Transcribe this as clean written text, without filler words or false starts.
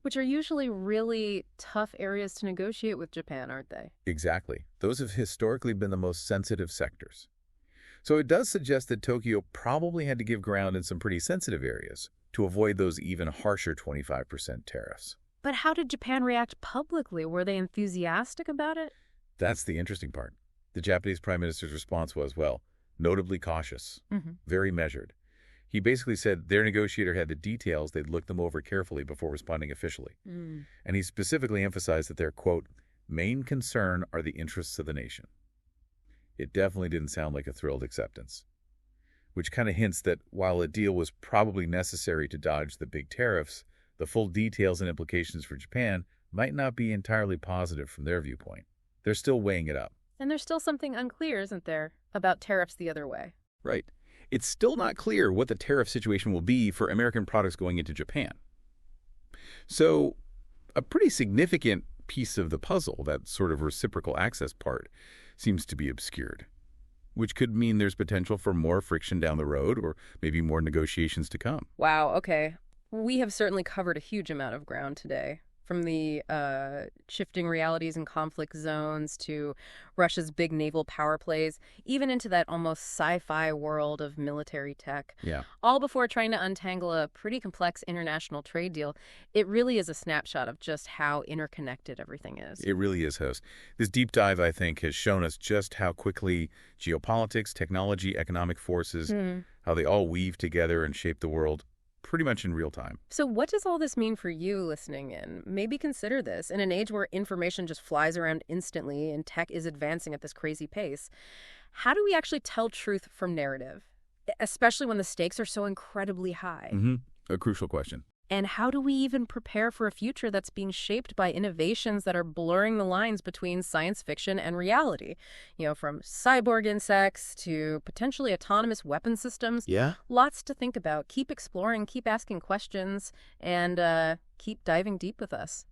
Which are usually really tough areas to negotiate with Japan, aren't they? Exactly. Those have historically been the most sensitive sectors. So it does suggest that Tokyo probably had to give ground in some pretty sensitive areas to avoid those even harsher 25% tariffs. But how did Japan react publicly? Were they enthusiastic about it? That's the interesting part. The Japanese Prime Minister's response was, well, notably cautious, very measured. He basically said their negotiator had the details, they'd look them over carefully before responding officially. And he specifically emphasized that their, quote, main concern are the interests of the nation. It definitely didn't sound like a thrilled acceptance, which kind of hints that while a deal was probably necessary to dodge the big tariffs, the full details and implications for Japan might not be entirely positive from their viewpoint. They're still weighing it up. And there's still something unclear, isn't there, about tariffs the other way? Right. It's still not clear what the tariff situation will be for American products going into Japan. So, a pretty significant piece of the puzzle, that sort of reciprocal access part, seems to be obscured, which could mean there's potential for more friction down the road or maybe more negotiations to come. Wow, okay. We have certainly covered a huge amount of ground today, from the shifting realities and conflict zones to Russia's big naval power plays, even into that almost sci-fi world of military tech. Yeah. All before trying to untangle a pretty complex international trade deal. It really is a snapshot of just how interconnected everything is. It really is, host. This deep dive, I think, has shown us just how quickly geopolitics, technology, economic forces, how they all weave together and shape the world pretty much in real time. So what does all this mean for you listening in? Maybe consider this. In an age where information just flies around instantly and tech is advancing at this crazy pace, how do we actually tell truth from narrative, especially when the stakes are so incredibly high? A crucial question. And how do we even prepare for a future that's being shaped by innovations that are blurring the lines between science fiction and reality? You know, from cyborg insects to potentially autonomous weapon systems. Yeah? Lots to think about. Keep exploring, keep asking questions, and keep diving deep with us.